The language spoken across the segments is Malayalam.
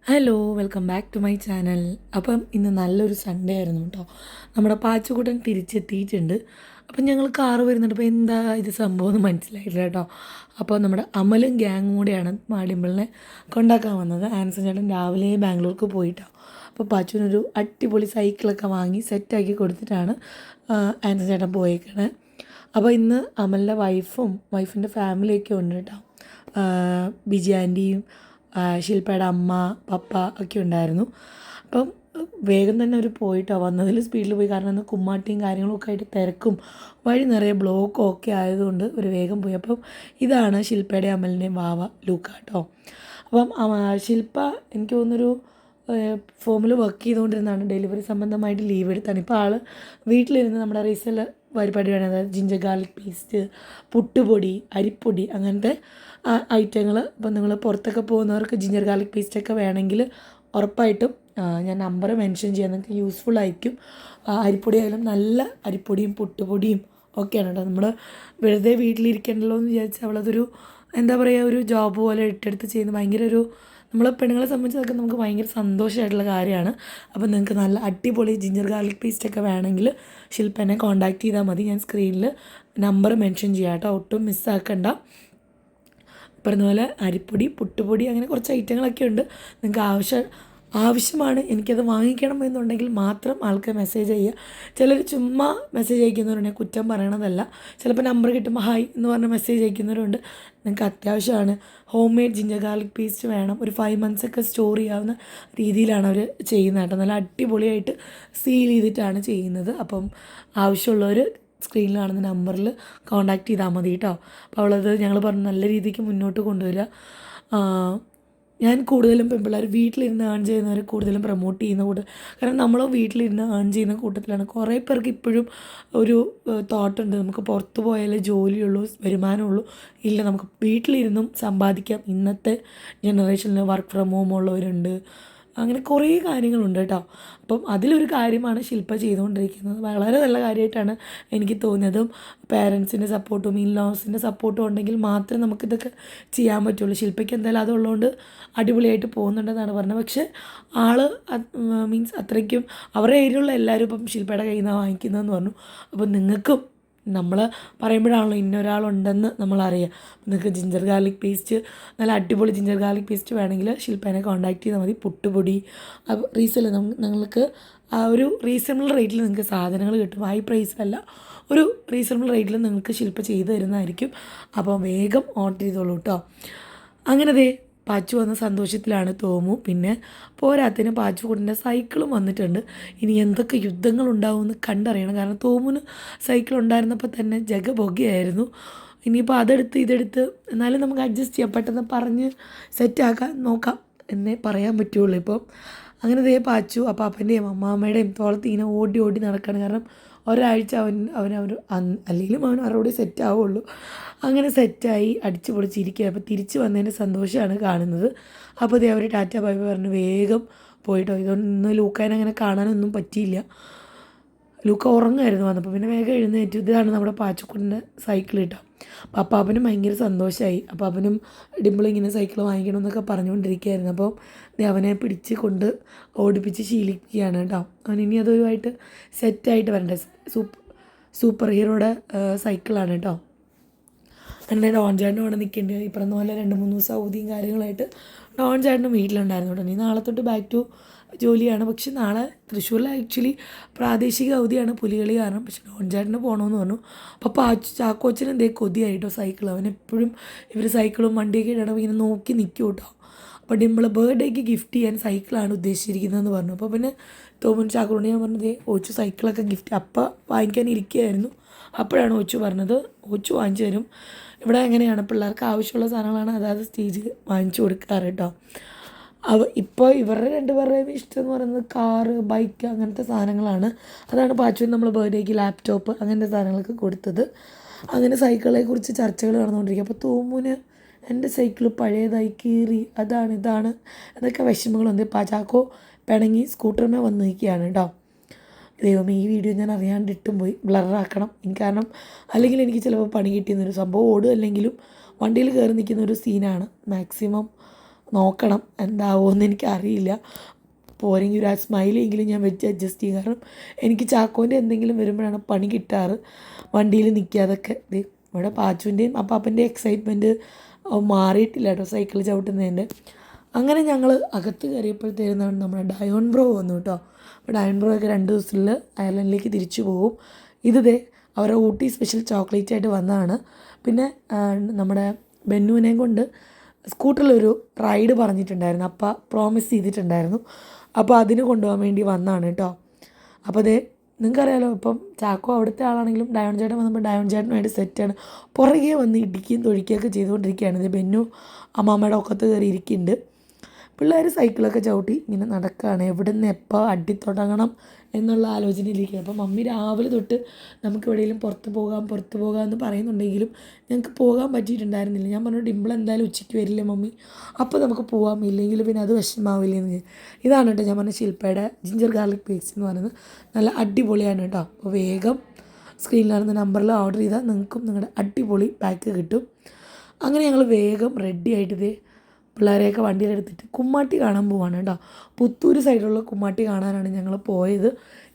Hello welcome back to my channel. അപ്പം ഇന്ന് നല്ലൊരു സൺഡേ ആയിരുന്നു കേട്ടോ. നമ്മുടെ പാച്ചുകൂട്ടൻ തിരിച്ചെത്തിയിട്ടുണ്ട്. അപ്പം ഞങ്ങൾ കാറ് വരുന്നുണ്ട്. അപ്പോൾ എന്താ ഇത് സംഭവം എന്ന് മനസ്സിലായില്ല കേട്ടോ. അപ്പോൾ നമ്മുടെ അമലും ഗ്യാങ്ങും കൂടെയാണ് മാഡിമ്പിളിനെ കൊണ്ടാക്കാൻ വന്നത്. ആൻസൺ ചേട്ടൻ രാവിലെ ബാംഗ്ലൂർക്ക് പോയിട്ടോ. അപ്പോൾ പാച്ചുവിനൊരു അടിപൊളി സൈക്കിളൊക്കെ വാങ്ങി സെറ്റാക്കി കൊടുത്തിട്ടാണ് ആൻസൺ ചേട്ടൻ പോയേക്കണേ. അപ്പോൾ ഇന്ന് അമലിൻ്റെ വൈഫിൻ്റെ ഫാമിലിയൊക്കെ ഉണ്ട് കേട്ടോ. ബിജി ആൻറ്റിയും ശില്പയുടെ അമ്മ പപ്പ ഒക്കെ ഉണ്ടായിരുന്നു. അപ്പം വേഗം തന്നെ അവർ പോയിട്ടോ. വന്നതിൽ സ്പീഡിൽ പോയി. കാരണം അന്ന് കുമ്മാട്ടിയും കാര്യങ്ങളൊക്കെ ആയിട്ട് തിരക്കും വഴി നിറയെ ബ്ലോക്കും ഒക്കെ ആയതുകൊണ്ട് ഒരു വേഗം പോയി. അപ്പം ഇതാണ് ശില്പയുടെയും അമലിൻ്റെയും വാവ ലൂക്ക കേട്ടോ. അപ്പം ശില്പ എനിക്ക് തോന്നുന്നൊരു ഫോമിൽ വർക്ക് ചെയ്തുകൊണ്ടിരുന്നതാണ്. ഡെലിവറി സംബന്ധമായിട്ട് ലീവ് എടുത്താണ്. ഇപ്പോൾ ആൾ വീട്ടിലിരുന്ന് നമ്മുടെ റീസെല് പരിപാടിയാണ്. അതായത് ജിഞ്ചർ ഗാർലിക് പേസ്റ്റ്, പുട്ടുപൊടി, അരിപ്പൊടി അങ്ങനത്തെ ഐറ്റങ്ങൾ. ഇപ്പം നിങ്ങൾ പുറത്തൊക്കെ പോകുന്നവർക്ക് ജിഞ്ചർ ഗാർലിക് പേസ്റ്റൊക്കെ വേണമെങ്കിൽ ഉറപ്പായിട്ടും ഞാൻ നമ്പർ മെൻഷൻ ചെയ്യാൻ നിങ്ങൾക്ക് യൂസ്ഫുൾ ആയിരിക്കും. അരിപ്പൊടി ആയാലും നല്ല അരിപ്പൊടിയും പുട്ടുപൊടിയും ഒക്കെയാണ് കേട്ടോ. നമ്മൾ വെറുതെ വീട്ടിലിരിക്കണ്ടല്ലോ എന്ന് വിചാരിച്ചാൽ അവളതൊരു എന്താ പറയുക, ഒരു ജോബ് പോലെ ഇട്ടെടുത്ത് ചെയ്യുന്ന ഭയങ്കര ഒരു നമ്മൾ പെണ്ണുങ്ങളെ സംബന്ധിച്ചതൊക്കെ നമുക്ക് ഭയങ്കര സന്തോഷമായിട്ടുള്ള കാര്യമാണ്. അപ്പോൾ നിങ്ങൾക്ക് നല്ല അടിപൊളി ജിഞ്ചർ ഗാർലിക് പേസ്റ്റൊക്കെ വേണമെങ്കിൽ ശില്പനെ കോൺടാക്ട് ചെയ്താൽ മതി. ഞാൻ സ്ക്രീനിൽ നമ്പർ മെൻഷൻ ചെയ്യാം കേട്ടോ, ഒട്ടും മിസ്സാക്കണ്ട. പറഞ്ഞ പോലെ അരിപ്പൊടി, പുട്ടുപൊടി അങ്ങനെ കുറച്ച് ഐറ്റങ്ങളൊക്കെ ഉണ്ട്. നിങ്ങൾക്ക് ആവശ്യമാണ് എനിക്കത് വാങ്ങിക്കണം എന്നുണ്ടെങ്കിൽ മാത്രം ആൾക്ക് മെസ്സേജ് ചെയ്യുക. ചിലർ ചുമ്മാ മെസ്സേജ് അയക്കുന്നവരുണ്ടെങ്കിൽ കുറ്റം പറയണതല്ല. ചിലപ്പോൾ നമ്പർ കിട്ടുമ്പോൾ ഹായ് എന്ന് പറഞ്ഞ് മെസ്സേജ് അയക്കുന്നവരുണ്ട്. നിങ്ങൾക്ക് അത്യാവശ്യമാണ് home made ginger garlic paste വേണം. ഒരു 5 months ഒക്കെ സ്റ്റോർ ചെയ്യാവുന്ന രീതിയിലാണ് അവർ ചെയ്യുന്നത് കേട്ടോ. നല്ല അടിപൊളിയായിട്ട് സീൽ ചെയ്തിട്ടാണ് ചെയ്യുന്നത്. അപ്പം ആവശ്യമുള്ളവർ സ്ക്രീനിൽ കാണുന്ന നമ്പറിൽ കോൺടാക്ട് ചെയ്താൽ മതി കേട്ടോ. അപ്പോൾ അവളത് ഞങ്ങൾ പറഞ്ഞു നല്ല രീതിക്ക് മുന്നോട്ട് കൊണ്ടുവരിക. ഞാൻ കൂടുതലും പെൺപിള്ളേർ വീട്ടിലിരുന്ന് ഏൺ ചെയ്യുന്നവർ കൂടുതലും പ്രൊമോട്ട് ചെയ്യുന്ന കൂട്ടം. കാരണം നമ്മൾ വീട്ടിലിരുന്ന് ഏൺ ചെയ്യുന്ന കൂട്ടത്തിലാണ്. കുറേ പേർക്ക് ഇപ്പോഴും ഒരു തോട്ടുണ്ട്, നമുക്ക് പുറത്ത് പോയാലേ ജോലിയുള്ളൂ, വരുമാനമുള്ളൂ. ഇല്ല, നമുക്ക് വീട്ടിലിരുന്നും സമ്പാദിക്കാം. ഇന്നത്തെ ജനറേഷനിൽ വർക്ക് ഫ്രം ഹോം ഉള്ളവരുണ്ട്. അങ്ങനെ കുറേ കാര്യങ്ങളുണ്ട് കേട്ടോ. അപ്പം അതിലൊരു കാര്യമാണ് ശില്പ ചെയ്തുകൊണ്ടിരിക്കുന്നത്. വളരെ നല്ല കാര്യമായിട്ടാണ് എനിക്ക് തോന്നിയതും. പേരൻസിൻ്റെ സപ്പോർട്ടും ഇൻലോസിൻ്റെ സപ്പോർട്ടും ഉണ്ടെങ്കിൽ മാത്രമേ നമുക്കിതൊക്കെ ചെയ്യാൻ പറ്റുള്ളൂ. ശില്പയ്ക്ക് എന്തായാലും അതുള്ളതുകൊണ്ട് അടിപൊളിയായിട്ട് പോകുന്നുണ്ടെന്നാണ് പറഞ്ഞത്. പക്ഷേ ആൾ മീൻസ് അത്രയ്ക്കും അവരുടെ ഏരിയയിലുള്ള എല്ലാവരും ഇപ്പം ശില്പയുടെ കയ്യിൽ നിന്നാണ് വാങ്ങിക്കുന്നതെന്ന് പറഞ്ഞു. അപ്പം നിങ്ങൾക്കും നമ്മൾ പറയുമ്പോഴാണല്ലോ ഇന്നൊരാളുണ്ടെന്ന് നമ്മളറിയാം. നിങ്ങൾക്ക് ജിഞ്ചർ ഗാർലിക് പേസ്റ്റ്, നല്ല അടിപൊളി ജിഞ്ചർ ഗാർലിക് പേസ്റ്റ് വേണമെങ്കിൽ ശില്പേനെ കോൺടാക്ട് ചെയ്താൽ മതി. പുട്ടുപൊടി റീസെല് നിങ്ങൾക്ക് ആ ഒരു റീസണബിൾ റേറ്റിൽ നിങ്ങൾക്ക് സാധനങ്ങൾ കിട്ടും. ഹൈ പ്രൈസിലല്ല, ഒരു റീസണബിൾ റേറ്റിൽ നിങ്ങൾക്ക് ശില്പ ചെയ്ത് തരുന്നതായിരിക്കും. അപ്പോൾ വേഗം ഓർഡർ ചെയ്തോളൂ കേട്ടോ. അങ്ങനെ പാച്ചു വന്ന സന്തോഷത്തിലാണ് തോമു. പിന്നെ പോരാത്തിന് പാച്ചുകൂടിൻ്റെ സൈക്കിളും വന്നിട്ടുണ്ട്. ഇനി എന്തൊക്കെ യുദ്ധങ്ങളുണ്ടാവുമെന്ന് കണ്ടറിയണം. കാരണം തോമുന് സൈക്കിൾ ഉണ്ടായിരുന്നപ്പോൾ തന്നെ ജഗബൊഗയായിരുന്നു. ഇനിയിപ്പോൾ ഇതെടുത്ത് എന്നാലും നമുക്ക് അഡ്ജസ്റ്റ് ചെയ്യാം, പെട്ടെന്ന് പറഞ്ഞ് സെറ്റാക്കാൻ നോക്കാം എന്നേ പറയാൻ പറ്റുള്ളൂ ഇപ്പോൾ. അങ്ങനെ പാച്ചു അപ്പാപ്പൻ്റെയും അമ്മാമ്മയുടെയും തോളത്ത് ഇങ്ങനെ ഓടി ഓടി നടക്കുകയാണ്. കാരണം ഒരാഴ്ച അല്ലെങ്കിലും അവൻ അവരോട് സെറ്റ് ആവുള്ളൂ. അങ്ങനെ സെറ്റായി അടിച്ചു പൊളിച്ചിരിക്കുക. അപ്പോൾ തിരിച്ച് വന്നതിൻ്റെ സന്തോഷമാണ് കാണുന്നത്. അപ്പോൾ അവർ ടാറ്റ ബൈ ബൈ പറഞ്ഞ് വേഗം പോയിട്ടോ. ഇതുകൊണ്ട് ഇന്ന് ലൂക്കാനെ അങ്ങനെ കാണാനൊന്നും പറ്റിയില്ല. ലൂക്ക ഉറങ്ങായിരുന്നു വന്നപ്പോൾ. പിന്നെ വേഗം എഴുന്നേറ്റു. ഇതാണ് നമ്മുടെ പാച്ചുക്കുട്ടിൻ്റെ സൈക്കിൾ കേട്ടോ. അപ്പോൾ അപ്പാപ്പനും ഭയങ്കര സന്തോഷമായി. അപ്പാപ്പനും ഡിമ്പിളിങ്ങനെ സൈക്കിൾ വാങ്ങിക്കണമെന്നൊക്കെ പറഞ്ഞുകൊണ്ടിരിക്കുകയായിരുന്നു. അപ്പോൾ അവനെ പിടിച്ച് കൊണ്ട് ഓടിപ്പിച്ച് ശീലിക്കുകയാണ് കേട്ടോ. അവൻ ഇനി അതുമായിട്ട് സെറ്റായിട്ട് വരണ്ടേ. സൂപ്പർ ഹീറോയുടെ സൈക്കിളാണ് കേട്ടോ. അങ്ങനെ ഡോൺ ചേട്ടനും അവിടെ നിൽക്കേണ്ടി. ഈ പറഞ്ഞ പോലെ 2-3 ദിവസം അവധിയും കാര്യങ്ങളായിട്ട് ഡോൺ ചേട്ടനും വീട്ടിലുണ്ടായിരുന്നു കേട്ടോ. ഇനി നാളെ തൊട്ട് ബാക്ക് ടു ജോലിയാണ്. പക്ഷെ നാളെ തൃശ്ശൂരിൽ ആക്ച്വലി പ്രാദേശിക അവധിയാണ് പുലികളി കാരണം. പക്ഷെ ഡോൺ ചേട്ടന് പോകണമെന്ന് പറഞ്ഞു. അപ്പോൾ ചാക്കോച്ചന് കൊതിയായിട്ടോ സൈക്കിൾ. അവൻ എപ്പോഴും ഇവർ സൈക്കിളും വണ്ടിയൊക്കെ ഇടണം ഇങ്ങനെ നോക്കി നിൽക്കും കേട്ടോ. അപ്പോൾ ഡിമ്പിൾ ബർത്ത്ഡേക്ക് ഗിഫ്റ്റ് ചെയ്യാൻ സൈക്കിളാണ് ഉദ്ദേശിച്ചിരിക്കുന്നതെന്ന് പറഞ്ഞു. അപ്പോൾ പിന്നെ തോമൻ ചാക്കോട് ഞാൻ പറഞ്ഞത് ഓച്ചു സൈക്കിളൊക്കെ ഗിഫ്റ്റ് അപ്പം വാങ്ങിക്കാൻ ഇരിക്കുകയായിരുന്നു. അപ്പോഴാണ് ഓച്ചു പറഞ്ഞത് ഓച്ചു വാങ്ങിച്ചു തരും. ഇവിടെ എങ്ങനെയാണ് പിള്ളേർക്ക് ആവശ്യമുള്ള സാധനങ്ങളാണ് അതായത് സ്റ്റേജിൽ വാങ്ങിച്ചു കൊടുക്കാറ് കേട്ടോ. ഇപ്പോൾ ഇവരുടെ 2 പേരുടെയും ഇഷ്ടം എന്ന് പറയുന്നത് കാറ്, ബൈക്ക് അങ്ങനത്തെ സാധനങ്ങളാണ്. അതാണ് പാച്ചുവിന് നമ്മൾ ബർത്ത്ഡേക്ക് ലാപ്ടോപ്പ് അങ്ങനത്തെ സാധനങ്ങളൊക്കെ കൊടുത്തത്. അങ്ങനെ സൈക്കിളെ കുറിച്ച് ചർച്ചകൾ നടന്നുകൊണ്ടിരിക്കുക. അപ്പോൾ തോമുന് എൻ്റെ സൈക്കിൾ പഴയതായി കീറി ഇതാണ് എന്നൊക്കെ വിഷമങ്ങളുണ്ട്. ചാക്കോ പിണങ്ങി സ്കൂട്ടറിനെ വന്ന് നിൽക്കുകയാണ് കേട്ടോ. ദൈവമേ, ഈ വീഡിയോ ഞാൻ അറിയാണ്ട് ഇട്ടും പോയി, ബ്ലറാക്കണം എനിക്ക്. കാരണം അല്ലെങ്കിൽ എനിക്ക് ചിലപ്പോൾ പണി കിട്ടിയെന്നൊരു സംഭവം ഓടും അല്ലെങ്കിലും വണ്ടിയിൽ കയറി നിൽക്കുന്ന ഒരു സീനാണ്. മാക്സിമം നോക്കണം എന്താവുമെന്ന് എനിക്കറിയില്ല. പോരെങ്കിൽ ഒരു സ്മൈലെങ്കിലും ഞാൻ വെച്ച് അഡ്ജസ്റ്റ് ചെയ്യും. കാരണം എനിക്ക് ചാക്കോൻ്റെ എന്തെങ്കിലും വരുമ്പോഴാണ് പണി കിട്ടാറ്. വണ്ടിയിൽ നിൽക്കാതൊക്കെ ഇവിടെ പാച്ചുവിൻ്റെയും അപ്പാപ്പൻ്റെയും എക്സൈറ്റ്മെൻറ്റ് മാറിയിട്ടില്ല കേട്ടോ സൈക്കിൾ ചവിട്ടുന്നതിൻ്റെ. അങ്ങനെ ഞങ്ങൾ അകത്ത് കയറിയപ്പോഴത്തേനാണ് നമ്മുടെ ഡയോൺ ബ്രോ വന്നു കേട്ടോ. അപ്പോൾ ഡയോൺ ബ്രോ ഒക്കെ 2 ദിവസത്തിൽ അയർലൻഡിലേക്ക് തിരിച്ചു പോകും. അവരുടെ ഊട്ടി സ്പെഷ്യൽ ചോക്ലേറ്റ് ആയിട്ട് വന്നതാണ്. പിന്നെ നമ്മുടെ ബെന്നുവിനെയും കൊണ്ട് സ്കൂട്ടറിലൊരു റൈഡ് പറഞ്ഞിട്ടുണ്ടായിരുന്നു, അപ്പ പ്രോമിസ് ചെയ്തിട്ടുണ്ടായിരുന്നു. അപ്പോൾ അതിന് കൊണ്ടുപോകാൻ വേണ്ടി വന്നതാണ് കേട്ടോ. അപ്പോൾ നിങ്ങൾക്കറിയാലോ, ഇപ്പം ചാക്കോ അവിടുത്തെ ആളാണെങ്കിലും ഡയോൺ ചേട്ടൻ വന്നപ്പോൾ ഡയോൺ ചേട്ടനുമായിട്ട് സെറ്റാണ്. പുറകെ വന്ന് ഇടിക്കുകയും തൊഴിക്കുകയൊക്കെ ചെയ്തുകൊണ്ടിരിക്കുകയാണ്. ബെന്നു അമ്മാമ്മയുടെ ഒക്കത്ത് കയറി ഇരിക്കുന്നുണ്ട്. പിള്ളേർ സൈക്കിളൊക്കെ ചവിട്ടി ഇങ്ങനെ നടക്കുകയാണ്. എവിടെ നിന്ന് എപ്പോൾ അടിത്തുടങ്ങണം എന്നുള്ള ആലോചനയിലിരിക്കുക. അപ്പോൾ മമ്മി രാവിലെ തൊട്ട് നമുക്ക് എവിടെയെങ്കിലും പുറത്ത് പോകാം എന്ന് പറയുന്നുണ്ടെങ്കിലും ഞങ്ങൾക്ക് പോകാൻ പറ്റിയിട്ടുണ്ടായിരുന്നില്ല. ഞാൻ പറഞ്ഞു ഡിമ്പിൾ എന്തായാലും ഉച്ചയ്ക്ക് വരില്ലേ മമ്മി, അപ്പോൾ നമുക്ക് പോകാം, ഇല്ലെങ്കിൽ പിന്നെ അത് വിഷമാവില്ലെന്ന്. ഇതാണ് കേട്ടോ ഞാൻ പറഞ്ഞ ശില്പയുടെ ജിഞ്ചർ ഗാർലിക് പേസ്റ്റ് എന്ന് പറയുന്നത്. നല്ല അടിപൊളിയാണ് കേട്ടോ. അപ്പോൾ വേഗം സ്ക്രീനിലാണെന്ന നമ്പറിൽ ഓർഡർ ചെയ്താൽ നിങ്ങൾക്കും നിങ്ങളുടെ അടിപൊളി പാക്ക് കിട്ടും. അങ്ങനെ ഞങ്ങൾ വേഗം റെഡി ആയിട്ട് പിള്ളേരെയൊക്കെ വണ്ടിയിലെടുത്തിട്ട് കുമ്മാട്ടി കാണാൻ പോവാണ് കേട്ടോ. പുത്തൂർ സൈഡിലുള്ള കുമ്മാട്ടി കാണാനാണ് ഞങ്ങൾ പോയത്.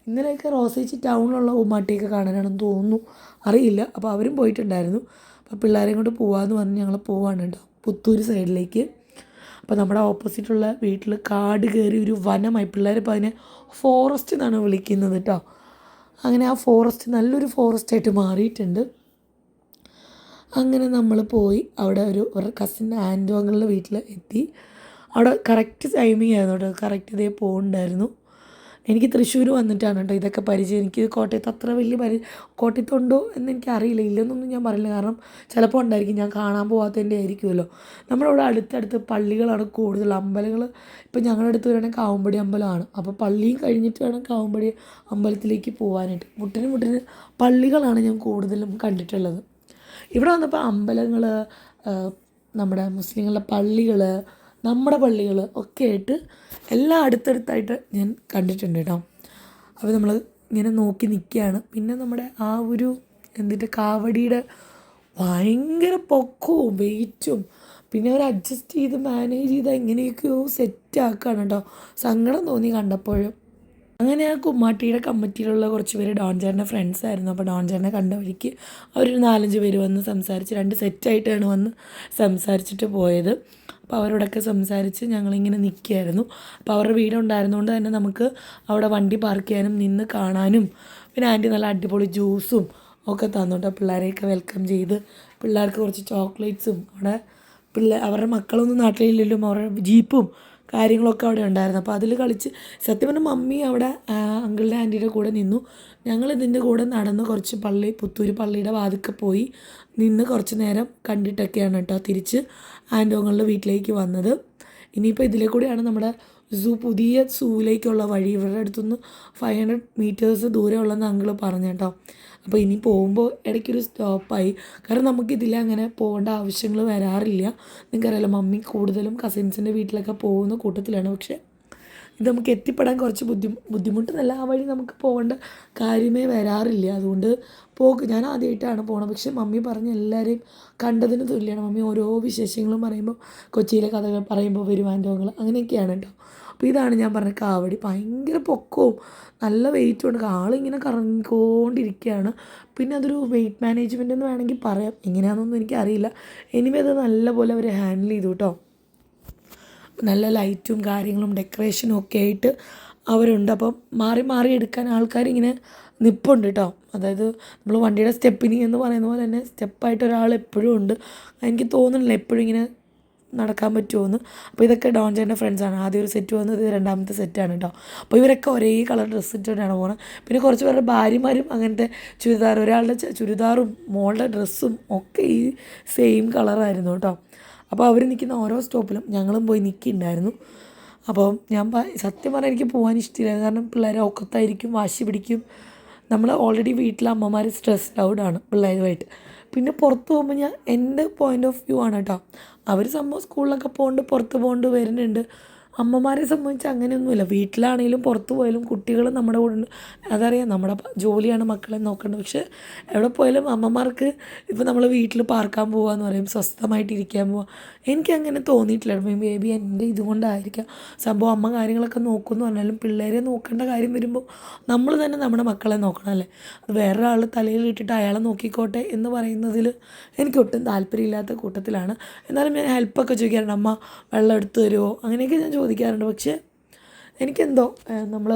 ഇന്നലെയൊക്കെ റോസേച്ചി ടൗണിലുള്ള കുമ്മാട്ടിയൊക്കെ കാണാനാണെന്ന് തോന്നുന്നു, അറിയില്ല. അപ്പോൾ അവരും പോയിട്ടുണ്ടായിരുന്നു. അപ്പോൾ പിള്ളേരെയും കൊണ്ട് പോകാമെന്ന് പറഞ്ഞ് ഞങ്ങൾ പോവാണ് കേട്ടോ പുത്തൂർ സൈഡിലേക്ക്. അപ്പോൾ നമ്മുടെ ഓപ്പോസിറ്റുള്ള വീട്ടിൽ കാട് കയറി ഒരു വനമായി. പിള്ളേരിപ്പോൾ അതിനെ ഫോറസ്റ്റ് എന്നാണ് വിളിക്കുന്നത് കേട്ടോ. അങ്ങനെ ആ ഫോറസ്റ്റ് നല്ലൊരു ഫോറസ്റ്റായിട്ട് മാറിയിട്ടുണ്ട്. അങ്ങനെ നമ്മൾ പോയി അവിടെ ഒരു കസിൻ ആൻറ്റി അങ്കിളുടെ വീട്ടിൽ എത്തി. അവിടെ കറക്റ്റ് ടൈമിംഗ് ആയിരുന്നു കേട്ടോ, കറക്റ്റ് പോകുന്നുണ്ടായിരുന്നു. എനിക്ക് തൃശ്ശൂർ വന്നിട്ടാണ് കേട്ടോ ഇതൊക്കെ പരിചയം. എനിക്ക് കോട്ടയത്ത് അത്ര വലിയ കോട്ടയത്തുണ്ടോ എന്ന് എനിക്കറിയില്ല, ഇല്ലെന്നൊന്നും ഞാൻ പറയില്ല. കാരണം ചിലപ്പോൾ ഉണ്ടായിരിക്കും, ഞാൻ കാണാൻ പോകാത്തതിൻ്റെ ആയിരിക്കുമല്ലോ. നമ്മുടെ അടുത്തടുത്ത് പള്ളികളാണ് കൂടുതൽ. അമ്പലങ്ങൾ ഇപ്പം ഞങ്ങളുടെ അടുത്ത് വരികയാണെങ്കിൽ കാവുമ്പടി അമ്പലമാണ്. അപ്പോൾ പള്ളിയും കഴിഞ്ഞിട്ട് വേണം കാവുമ്പടി അമ്പലത്തിലേക്ക് പോകാനായിട്ട്. മുട്ടിന് പള്ളികളാണ് ഞാൻ കൂടുതലും കണ്ടിട്ടുള്ളത്. ഇവിടെ വന്നപ്പോൾ അമ്പലങ്ങൾ, നമ്മുടെ മുസ്ലിങ്ങളുടെ പള്ളികൾ, നമ്മുടെ പള്ളികൾ ഒക്കെ ആയിട്ട് എല്ലാം അടുത്തടുത്തായിട്ട് ഞാൻ കണ്ടിട്ടുണ്ട് കേട്ടോ. അപ്പോൾ നമ്മൾ ഇങ്ങനെ നോക്കി നിൽക്കുകയാണ്. പിന്നെ നമ്മുടെ ആ ഒരു കാവടിയുടെ ഭയങ്കര പൊക്കവും വെയിറ്റും പിന്നെ അവർ അഡ്ജസ്റ്റ് ചെയ്ത് മാനേജ് ചെയ്ത് എങ്ങനെയൊക്കെയോ സെറ്റാക്കുകയാണ് കേട്ടോ. സങ്കടം തോന്നി കണ്ടപ്പോഴും. അങ്ങനെ ആ കുമ്മാട്ടിയുടെ കമ്മിറ്റിയിലുള്ള കുറച്ച് പേര് ഡോൺ ചേട്ടൻ്റെ ഫ്രണ്ട്സ് ആയിരുന്നു. അപ്പോൾ ഡോൺ ചേട്ടനെ കണ്ട വഴിക്ക് അവരൊരു 4-5 പേര് വന്ന് സംസാരിച്ച് 2 സെറ്റായിട്ടാണ് വന്ന് സംസാരിച്ചിട്ട് പോയത്. അപ്പോൾ അവരോടൊക്കെ സംസാരിച്ച് ഞങ്ങളിങ്ങനെ നിൽക്കുകയായിരുന്നു. അപ്പോൾ അവരുടെ വീടുണ്ടായിരുന്നുകൊണ്ട് തന്നെ നമുക്ക് അവിടെ വണ്ടി പാർക്ക് ചെയ്യാനും നിന്ന് കാണാനും, പിന്നെ ആൻറ്റി നല്ല അടിപൊളി ജ്യൂസും ഒക്കെ തന്നു കേട്ടോ. പിള്ളേരെയൊക്കെ വെൽക്കം ചെയ്ത് പിള്ളേർക്ക് കുറച്ച് ചോക്ലേറ്റ്സും, അവിടെ അവരുടെ മക്കളൊന്നും നാട്ടിലില്ലല്ലോ, അവരുടെ ജീപ്പും കാര്യങ്ങളൊക്കെ അവിടെ ഉണ്ടായിരുന്നു. അപ്പോൾ അതിൽ കളിച്ച് സത്യം പറഞ്ഞാൽ മമ്മി അവിടെ അങ്കിളുടെ ആൻറ്റിയുടെ കൂടെ നിന്നു. ഞങ്ങളിതിൻ്റെ കൂടെ നടന്ന് കുറച്ച് പുത്തൂർ പള്ളിയുടെ വാതിൽക്ക് പോയി നിന്ന് കുറച്ച് നേരം കണ്ടിട്ടൊക്കെയാണ് കേട്ടോ തിരിച്ച് ആൻറ്റോങ്ങളുടെ വീട്ടിലേക്ക് വന്നത്. ഇനിയിപ്പോൾ ഇതിലെ കൂടെയാണ് നമ്മുടെ പുതിയ സൂവിലേക്കുള്ള വഴി. ഇവരുടെ അടുത്തുനിന്ന് 500 മീറ്റേഴ്സ് ദൂരമുള്ളതെന്ന് അങ്കിൾ പറഞ്ഞു കേട്ടോ. അപ്പോൾ ഇനി പോകുമ്പോൾ ഇടയ്ക്കൊരു സ്റ്റോപ്പായി. കാരണം നമുക്കിതിൽ അങ്ങനെ പോകേണ്ട ആവശ്യങ്ങൾ വരാറില്ല. നിങ്ങൾക്കറിയാലോ, മമ്മി കൂടുതലും കസിൻസിൻ്റെ വീട്ടിലൊക്കെ പോകുന്ന കൂട്ടത്തിലാണ്. പക്ഷേ ഇത് നമുക്ക് എത്തിപ്പെടാൻ കുറച്ച് ബുദ്ധിമുട്ടെന്നല്ല, ആ വഴി നമുക്ക് പോകേണ്ട കാര്യമേ വരാറില്ല. അതുകൊണ്ട് ഞാൻ ആദ്യമായിട്ടാണ് പോകണം. പക്ഷേ മമ്മി പറഞ്ഞ് എല്ലാവരെയും കണ്ടതിന് തുല്യമാണ്. മമ്മി ഓരോ വിശേഷങ്ങളും പറയുമ്പോൾ, കൊച്ചിയിലെ കഥകൾ പറയുമ്പോൾ വരുമാനങ്ങൾ അങ്ങനെയൊക്കെയാണ് കേട്ടോ. അപ്പോൾ ഇതാണ് ഞാൻ പറഞ്ഞ കാവടി. ഭയങ്കര പൊക്കവും നല്ല വെയിറ്റും ഉണ്ട്. ആളിങ്ങനെ കറങ്ങിക്കൊണ്ടിരിക്കുകയാണ്. പിന്നെ അതൊരു വെയിറ്റ് മാനേജ്മെൻ്റ് എന്ന് വേണമെങ്കിൽ പറയാം. എങ്ങനെയാണെന്നൊന്നും എനിക്കറിയില്ല. എനിവേ അത് നല്ലപോലെ അവർ ഹാൻഡിൽ ചെയ്തു കേട്ടോ. നല്ല ലൈറ്റും കാര്യങ്ങളും ഡെക്കറേഷനും ഒക്കെ ആയിട്ട് അവരുണ്ട്. അപ്പം മാറി എടുക്കാൻ ആൾക്കാരിങ്ങനെ നിൽപ്പുണ്ട് കേട്ടോ. അതായത് നമ്മൾ വണ്ടിയുടെ സ്റ്റെപ്പിനി എന്ന് പറയുന്ന പോലെ തന്നെ സ്റ്റെപ്പായിട്ട് ഒരാൾ എപ്പോഴും ഉണ്ട്. എനിക്ക് തോന്നുന്നില്ല എപ്പോഴും ഇങ്ങനെ നടക്കാൻ പറ്റുമോയെന്ന്. അപ്പോൾ ഇതൊക്കെ ഡോൺ ചേട്ടൻ്റെ ഫ്രണ്ട്സാണ്. ആദ്യം ഒരു സെറ്റ് വന്നത്, ഇത് 2ാമത്തെ സെറ്റാണ് കേട്ടോ. അപ്പോൾ ഇവരൊക്കെ ഒരേ കളർ ഡ്രസ്സ് ഇട്ടിട്ടാണ് പോകുന്നത്. പിന്നെ കുറച്ച് പേരുടെ ഭാര്യമാരും അങ്ങനത്തെ ചുരിദാർ, ഒരാളുടെ ചുരിദാറും മോളുടെ ഡ്രസ്സും ഒക്കെ ഈ സെയിം കളറായിരുന്നു കേട്ടോ. അപ്പോൾ അവർ നിൽക്കുന്ന ഓരോ സ്റ്റോപ്പിലും ഞങ്ങളും പോയി നിൽക്കുന്നുണ്ടായിരുന്നു. അപ്പോൾ ഞാൻ സത്യം പറഞ്ഞാൽ എനിക്ക് പോകാൻ ഇഷ്ടമില്ലായിരുന്നു. കാരണം പിള്ളേരെ ഒക്കത്തായിരിക്കും, വാശി പിടിക്കും. നമ്മൾ ഓൾറെഡി വീട്ടിലെ അമ്മമാർ സ്ട്രെസ്ഡ് ഔട്ടാണ് പിള്ളേരുമായിട്ട്. പിന്നെ പുറത്ത് പോകുമ്പോൾ എൻ്റെ പോയിൻ്റ് ഓഫ് വ്യൂ ആണ് കേട്ടോ. അവർ സംഭവം സ്കൂളിലൊക്കെ പോകുന്നുണ്ട്, പുറത്ത് പോകുന്നുണ്ട്, വരുന്നുണ്ട്. അമ്മമാരെ സംബന്ധിച്ച് അങ്ങനെയൊന്നുമില്ല. വീട്ടിലാണെങ്കിലും പുറത്ത് പോയാലും കുട്ടികൾ നമ്മുടെ കൂടെ ഉണ്ട്. അതറിയാം നമ്മുടെ ജോലിയാണ് മക്കളെ നോക്കേണ്ടത്. പക്ഷേ എവിടെ പോയാലും അമ്മമാർക്ക് ഇപ്പോൾ നമ്മൾ വീട്ടിൽ പാർക്കാൻ പോവാന്ന് പറയും, സ്വസ്ഥമായിട്ട് ഇരിക്കാൻ പോവുക. എനിക്കങ്ങനെ തോന്നിയിട്ടില്ല. മേ ബി എൻ്റെ ഇതുകൊണ്ടായിരിക്കാം. സംഭവം അമ്മ കാര്യങ്ങളൊക്കെ നോക്കുമെന്ന് പറഞ്ഞാലും പിള്ളേരെ നോക്കേണ്ട കാര്യം വരുമ്പോൾ നമ്മൾ തന്നെ നമ്മുടെ മക്കളെ നോക്കണം അല്ലേ. അത് വേറൊരാൾ തലയിൽ ഇട്ടിട്ട് അയാളെ നോക്കിക്കോട്ടെ എന്ന് പറയുന്നതിൽ എനിക്കൊട്ടും താല്പര്യമില്ലാത്ത കൂട്ടത്തിലാണ്. എന്നാലും ഞാൻ ഹെൽപ്പൊക്കെ ചോദിക്കാറുണ്ട്. അമ്മ വെള്ളം എടുത്ത് തരുമോ, അങ്ങനെയൊക്കെ ഞാൻ ചോദിക്കാറുണ്ട്. പക്ഷേ എനിക്കെന്തോ നമ്മൾ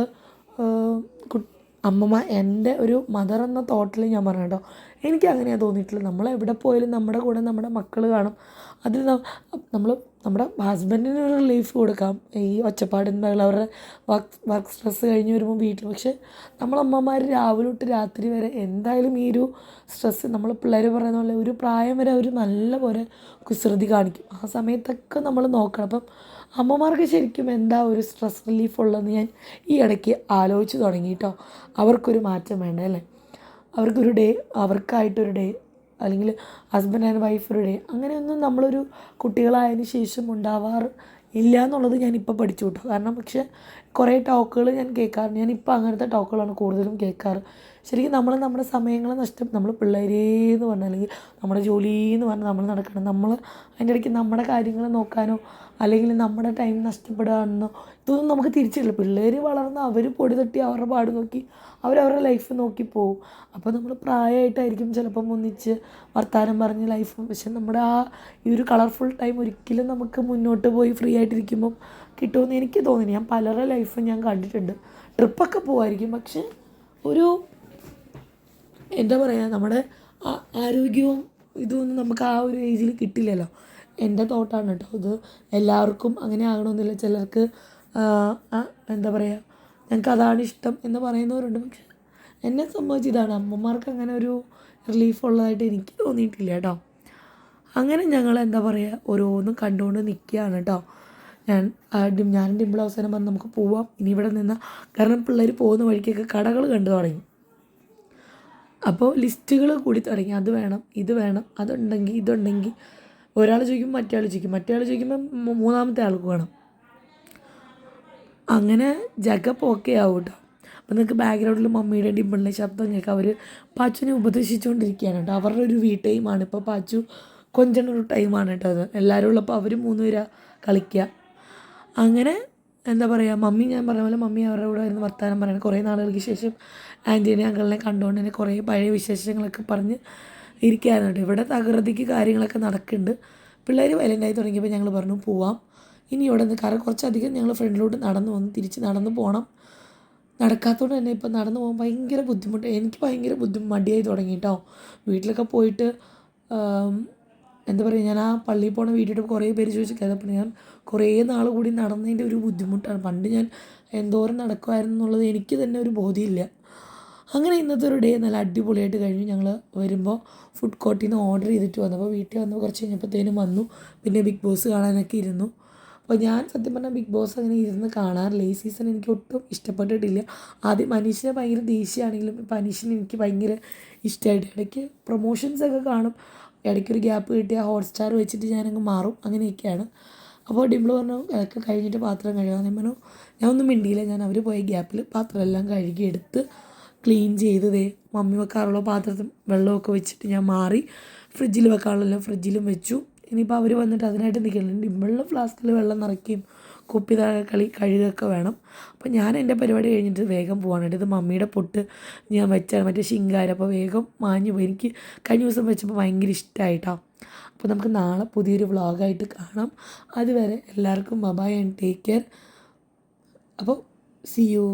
അമ്മമ്മ എൻ്റെ ഒരു മദർ എന്ന തോട്ടിൽ ഞാൻ പറഞ്ഞു കേട്ടോ, എനിക്ക് അങ്ങനെയാണ് തോന്നിയിട്ടുള്ളത്. നമ്മൾ എവിടെ പോയാലും നമ്മുടെ കൂടെ നമ്മുടെ മക്കൾ കാണും. അതിൽ നമ്മൾ നമ്മുടെ ഹസ്ബൻഡിന് ഒരു റിലീഫ് കൊടുക്കാം ഈ ഒച്ചപ്പാടുണ്ടാകും അവരുടെ വർക്ക് സ്ട്രെസ്സ് കഴിഞ്ഞ് വരുമ്പോൾ വീട്ടിൽ. പക്ഷേ നമ്മളമ്മമാർ രാവിലെ തൊട്ട് രാത്രി വരെ എന്തായാലും ഈ ഒരു സ്ട്രെസ്സ്, നമ്മൾ പിള്ളേർ പറയുന്ന പോലെ ഒരു പ്രായം വരെ അവർ നല്ല പോലെ കുസൃതി കാണിക്കും. ആ സമയത്തൊക്കെ നമ്മൾ നോക്കണം. അപ്പം അമ്മമാർക്ക് ശരിക്കും എന്താ ഒരു സ്ട്രെസ് റിലീഫ് ഉള്ളതെന്ന് ഞാൻ ഈ ഇടയ്ക്ക് ആലോചിച്ച് തുടങ്ങി കേട്ടോ. അവർക്കൊരു മാറ്റം വേണ്ട അല്ലേ. അവർക്കൊരു ഡേ, അവർക്കായിട്ടൊരു ഡേ, അല്ലെങ്കിൽ ഹസ്ബൻഡ് ആൻഡ് വൈഫ് ഒരു ഡേ, അങ്ങനെയൊന്നും നമ്മളൊരു കുട്ടികളായതിന് ശേഷം ഉണ്ടാവാറ് ഇല്ല എന്നുള്ളത് ഞാനിപ്പോൾ പഠിച്ചു കിട്ടും. കാരണം പക്ഷേ കുറേ ടോക്കുകൾ ഞാൻ കേൾക്കാറുണ്ട്. ഞാനിപ്പോൾ അങ്ങനത്തെ ടോക്കുകളാണ് കൂടുതലും കേൾക്കാറ്. ശരിക്കും നമ്മൾ നമ്മുടെ സമയങ്ങൾ നമ്മൾ പിള്ളേരേന്ന് പറഞ്ഞാൽ അല്ലെങ്കിൽ നമ്മുടെ ജോലിയെന്ന് പറഞ്ഞാൽ നമ്മൾ നടക്കണം. നമ്മൾ അതിൻ്റെ ഇടയ്ക്ക് നമ്മുടെ കാര്യങ്ങൾ നോക്കാനോ അല്ലെങ്കിൽ നമ്മുടെ ടൈം നഷ്ടപ്പെടുകയാണെന്നോ ഇതൊന്നും നമുക്ക് തിരിച്ചില്ല. പിള്ളേർ വളർന്ന് അവർ പൊടി തട്ടി അവരുടെ പാട് നോക്കി അവരവരുടെ ലൈഫ് നോക്കി പോവും. അപ്പോൾ നമ്മൾ പ്രായമായിട്ടായിരിക്കും ചിലപ്പം ഒന്നിച്ച് വർത്തമാനം പറഞ്ഞ് ലൈഫ്. പക്ഷെ നമ്മുടെ ഈ ഒരു കളർഫുൾ ടൈം ഒരിക്കലും നമുക്ക് മുന്നോട്ട് പോയി ഫ്രീ ആയിട്ടിരിക്കുമ്പം കിട്ടുമെന്ന് എനിക്ക് തോന്നുന്നു. ഞാൻ പലരുടെ ലൈഫും ഞാൻ കണ്ടിട്ടുണ്ട്. ട്രിപ്പൊക്കെ പോവായിരിക്കും, പക്ഷെ ഒരു എന്താ പറയുക, നമ്മുടെ ആരോഗ്യവും ഇതൊന്നും നമുക്ക് ആ ഒരു ഏജിൽ കിട്ടില്ലല്ലോ. എൻ്റെ തോട്ടാണ് കേട്ടോ ഇത്. എല്ലാവർക്കും അങ്ങനെ ആകണമെന്നില്ല. ചിലർക്ക് എന്താ പറയുക, ഞങ്ങൾക്ക് അതാണ് ഇഷ്ടം എന്ന് പറയുന്നവരുണ്ട്. പക്ഷെ എന്നെ സംബന്ധിച്ച് ഇതാണ്. അമ്മമാർക്ക് അങ്ങനെ ഒരു റിലീഫ് ഉള്ളതായിട്ട് എനിക്ക് തോന്നിയിട്ടില്ല കേട്ടോ. അങ്ങനെ ഞങ്ങൾ എന്താ പറയുക ഓരോന്നും കണ്ടുകൊണ്ട് നിൽക്കുകയാണ് കേട്ടോ. ഞാനും ഡിമ്പിൾ അവസാനം പറഞ്ഞ് നമുക്ക് പോവാം ഇനി ഇവിടെ നിന്ന്. കാരണം പിള്ളേർ പോകുന്ന വഴിക്കൊക്കെ കടകൾ കണ്ടു തുടങ്ങി. അപ്പോൾ ലിസ്റ്റുകൾ കൂടി തുടങ്ങി. അത് വേണം, ഇത് വേണം, അതുണ്ടെങ്കിൽ ഇതുണ്ടെങ്കിൽ. ഒരാൾ ചോദിക്കുമ്പോൾ മറ്റേ ആൾ ചോദിക്കുമ്പോൾ മൂന്നാമത്തെ ആൾക്ക് വേണം. അങ്ങനെ ജഗപ്പൊക്കെ ആവും കേട്ടോ. അപ്പോൾ നിങ്ങൾക്ക് ബാക്ക്ഗ്രൗണ്ടിൽ മമ്മിയുടെ ഡിമ്പിളിൻ്റെ ശബ്ദം കേൾക്കാം. അവർ പാച്ചുവിനെ ഉപദേശിച്ചുകൊണ്ടിരിക്കുകയാണ് കേട്ടോ. അവരുടെ ഒരു ടൈമാണ് ഇപ്പോൾ. പാച്ചു കൊഞ്ചണ ഒരു ടൈമാണ് കേട്ടോ അത്. എല്ലാവരും ഉള്ളപ്പോൾ അവർ 3 പേരാ കളിക്കുക. അങ്ങനെ എന്താ പറയുക, മമ്മി ഞാൻ പറഞ്ഞ പോലെ മമ്മി അവരുടെ കൂടെ വരുന്ന വർത്തമാനം പറയണം. കുറേ നാളുകൾക്ക് ശേഷം ആൻറ്റീനെ അങ്കിളിനെ കണ്ടുകൊണ്ട് തന്നെ കുറേ പഴയ വിശേഷങ്ങളൊക്കെ പറഞ്ഞ് ഇരിക്കുകയായിരുന്നു കേട്ടോ. ഇവിടെ തകൃതിക്ക് കാര്യങ്ങളൊക്കെ നടക്കുന്നുണ്ട്. പിള്ളേർ വയലൻ്റായി തുടങ്ങിയപ്പോൾ ഞങ്ങൾ പറഞ്ഞു പോവാം ഇനി ഇവിടെ നിന്ന്. കാരണം കുറച്ചധികം ഞങ്ങൾ ഫ്രണ്ടിലോട്ട് നടന്നു വന്നു, തിരിച്ച് നടന്നു പോകണം. നടക്കാത്തതുകൊണ്ട് തന്നെ ഇപ്പോൾ നടന്നു പോകാൻ ഭയങ്കര ബുദ്ധിമുട്ട്. എനിക്ക് ഭയങ്കര മടിയായി തുടങ്ങി കേട്ടോ. വീട്ടിലൊക്കെ പോയിട്ട് എന്താ പറയുക, ഞാൻ ആ പള്ളിയിൽ പോണ വീട്ടിൽ കുറേ പേര് ചോദിച്ചിരിക്കുന്നത്. അപ്പോൾ ഞാൻ കുറേ നാൾ കൂടി നടന്നതിൻ്റെ ഒരു ബുദ്ധിമുട്ടാണ്. പണ്ട് ഞാൻ എന്തോരം നടക്കുമായിരുന്നു എന്നുള്ളത് എനിക്ക് തന്നെ ഒരു ബോധ്യമില്ല. അങ്ങനെ ഇന്നത്തെ ഒരു ഡേ നല്ല അടിപൊളിയായിട്ട് കഴിഞ്ഞു. ഞങ്ങൾ വരുമ്പോൾ ഫുഡ് കോർട്ടിൽ നിന്ന് ഓർഡർ ചെയ്തിട്ട് വന്നു. അപ്പോൾ വീട്ടിൽ വന്നപ്പോൾ കുറച്ച് കഴിഞ്ഞപ്പോഴത്തേനും വന്നു. പിന്നെ ബിഗ് ബോസ് കാണാനൊക്കെ ഇരുന്നു. അപ്പോൾ ഞാൻ സത്യം പറഞ്ഞാൽ ബിഗ് ബോസ് അങ്ങനെ ഇരുന്ന് കാണാറില്ല. ഈ സീസൺ എനിക്ക് ഒട്ടും ഇഷ്ടപ്പെട്ടിട്ടില്ല. ആദ്യം അനീഷിനെ ഭയങ്കര ദേഷ്യമാണെങ്കിലും ഇപ്പോൾ അനീഷിനെ എനിക്ക് ഭയങ്കര ഇഷ്ടമായിട്ട്. ഇടയ്ക്ക് പ്രൊമോഷൻസൊക്കെ കാണും, ഇടയ്ക്കൊരു ഗ്യാപ്പ് കിട്ടിയാൽ ഹോട്ട്സ്റ്റാർ വെച്ചിട്ട് ഞാനങ്ങ് മാറും. അങ്ങനെയൊക്കെയാണ്. അപ്പോൾ ഡിംപിൾ പറഞ്ഞു അതൊക്കെ കഴിഞ്ഞിട്ട് പാത്രം കഴുകാൻ. ഞാൻ പറഞ്ഞു ഞാൻ ഒന്നും മിണ്ടിയില്ല. ഞാൻ അവർ പോയ ഗ്യാപ്പിൽ പാത്രമെല്ലാം കഴുകിയെടുത്ത് ക്ലീൻ ചെയ്ത് മമ്മി വെക്കാറുള്ള പാത്രത്തിൽ വെള്ളമൊക്കെ വെച്ചിട്ട് ഞാൻ മാറി ഫ്രിഡ്ജിൽ വെക്കാറുള്ളതെല്ലാം ഫ്രിഡ്ജിലും വെച്ചു. ഇനിയിപ്പോൾ അവർ വന്നിട്ട് അതിനായിട്ട് നിൽക്കുന്നുണ്ട്. ഡിംപിളിൻ്റെ ഫ്ലാസ്കിൽ വെള്ളം നിറയ്ക്കുകയും കുപ്പി കഴുകുകയൊക്കെ വേണം. അപ്പോൾ ഞാൻ എൻ്റെ പരിപാടി കഴിഞ്ഞിട്ട് വേഗം പോകാനായിട്ട്. ഇത് മമ്മിയുടെ പൊട്ട് ഞാൻ വെച്ചാണ്, മറ്റേ ശിങ്കാരം. അപ്പോൾ വേഗം മാഞ്ഞു പോയി. എനിക്ക് കഴിഞ്ഞ ദിവസം വെച്ചപ്പോൾ ഭയങ്കര ഇഷ്ടമായിട്ടോ. അപ്പോൾ നമുക്ക് നാളെ പുതിയൊരു വ്ളോഗായിട്ട് കാണാം. അതുവരെ എല്ലാവർക്കും ബൈ ആൻഡ് ടേക്ക് കെയർ. അപ്പോൾ സി യു.